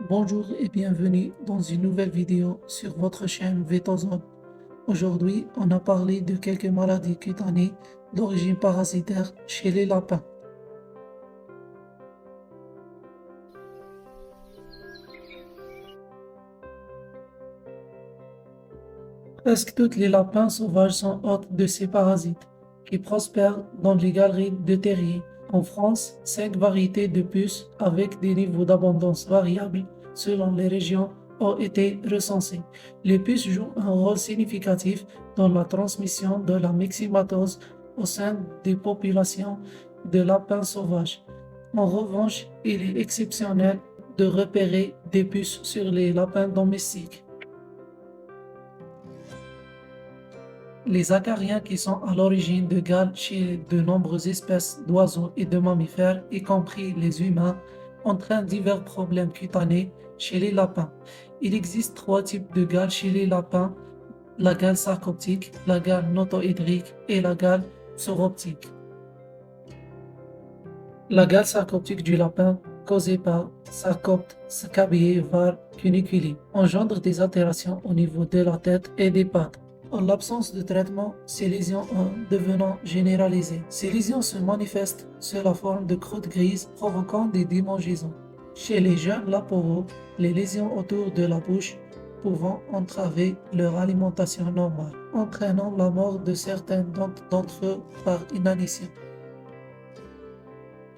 Bonjour et bienvenue dans une nouvelle vidéo sur votre chaîne Vetozone. Aujourd'hui, on a parlé de quelques maladies cutanées d'origine parasitaire chez les lapins. Presque tous les lapins sauvages sont hôtes de ces parasites, qui prospèrent dans les galeries de terriers. En France, 5 variétés de puces avec des niveaux d'abondance variables selon les régions ont été recensées. Les puces jouent un rôle significatif dans la transmission de la myxomatose au sein des populations de lapins sauvages. En revanche, il est exceptionnel de repérer des puces sur les lapins domestiques. Les acariens qui sont à l'origine de Galles chez de nombreuses espèces d'oiseaux et de mammifères, y compris les humains, entraînent divers problèmes cutanés chez les lapins. Il existe 3 types de Galles chez les lapins: la gale sarcoptique, la gale notohydrique et la gale psoroptique. La gale sarcoptique du lapin, causée par Sarcopte scabiei var. cuniculi, engendre des altérations au niveau de la tête et des pattes. En l'absence de traitement, ces lésions en devenant généralisées. Ces lésions se manifestent sous la forme de croûtes grises provoquant des démangeaisons. Chez les jeunes laporaux, les lésions autour de la bouche pouvant entraver leur alimentation normale, entraînant la mort de certains d'entre eux par inanition.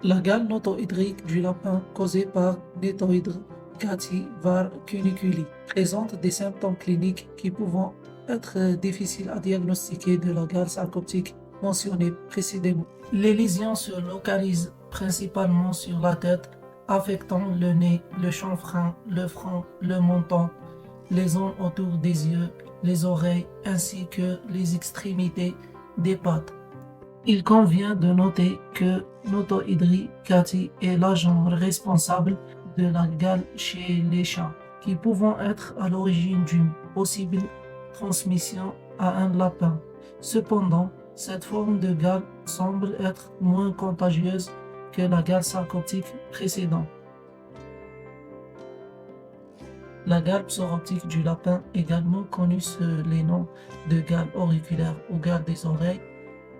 La gale notohydrique du lapin, causée par Netohydre cati var. cuniculi, présente des symptômes cliniques qui pouvant être difficiles à diagnostiquer de la gale sarcoptique mentionnée précédemment. Les lésions se localisent principalement sur la tête, affectant le nez, le chanfrein, le front, le menton, les zones autour des yeux, les oreilles ainsi que les extrémités des pattes. Il convient de noter que Notohydre cati est l'agent responsable de la gale chez les chats, qui pouvant être à l'origine d'une possible transmission à un lapin. Cependant, cette forme de gale semble être moins contagieuse que la gale sarcoptique précédente. La gale psoroptique du lapin, également connue sous les noms de gale auriculaire ou gale des oreilles,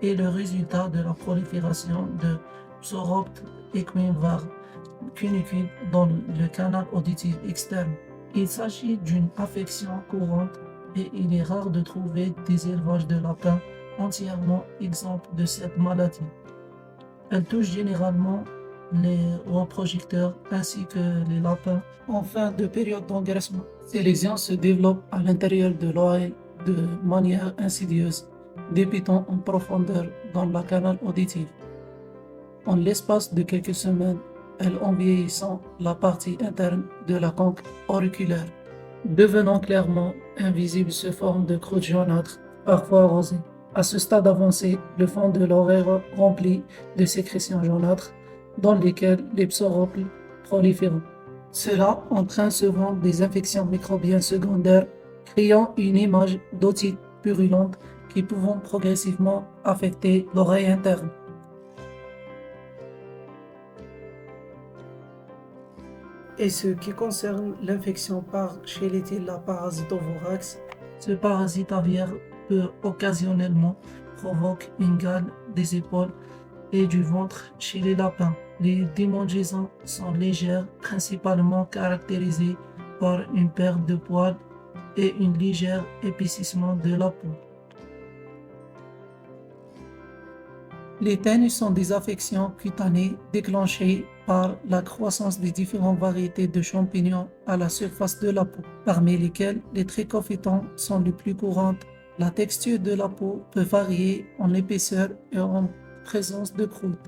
est le résultat de la prolifération de Psoropte equine var. cuniculi dans le canal auditif externe. Il s'agit d'une affection courante et il est rare de trouver des élevages de lapins entièrement exempts de cette maladie. Elle touche généralement les reproducteurs ainsi que les lapins en fin de période d'engraissement. Ces lésions se développent à l'intérieur de l'oreille de manière insidieuse, débutant en profondeur dans le canal auditif. En l'espace de quelques semaines, elle en vieillissant la partie interne de la conque auriculaire, devenant clairement invisible sous forme de croûte jaunâtre, parfois rosée. À ce stade avancé, le fond de l'oreille rempli de sécrétions jaunâtres dans lesquelles les psoroples prolifèrent. Cela entraîne souvent des infections microbiennes secondaires, créant une image d'otite purulente qui pouvant progressivement affecter l'oreille interne. Et ce qui concerne l'infection par Shigella parasitovorax, ce parasite aviaire peut occasionnellement provoquer une gale des épaules et du ventre chez les lapins. Les démangeaisons sont légères, principalement caractérisées par une perte de poils et une légère épaississement de la peau. Les ténues sont des affections cutanées déclenchées par la croissance des différentes variétés de champignons à la surface de la peau, parmi lesquels les trichophytons sont les plus courantes. La texture de la peau peut varier en épaisseur et en présence de croûte.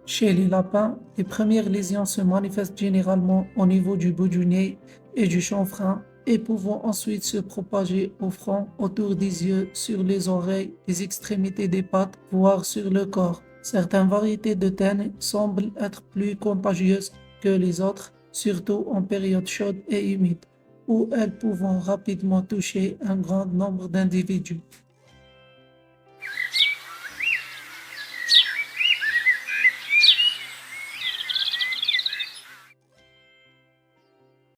Chez les lapins, les premières lésions se manifestent généralement au niveau du bout du nez et du chanfrein et pouvant ensuite se propager au front, autour des yeux, sur les oreilles, les extrémités des pattes, voire sur le corps. Certaines variétés de ténes semblent être plus contagieuses que les autres, surtout en période chaude et humide, où elles pouvant rapidement toucher un grand nombre d'individus.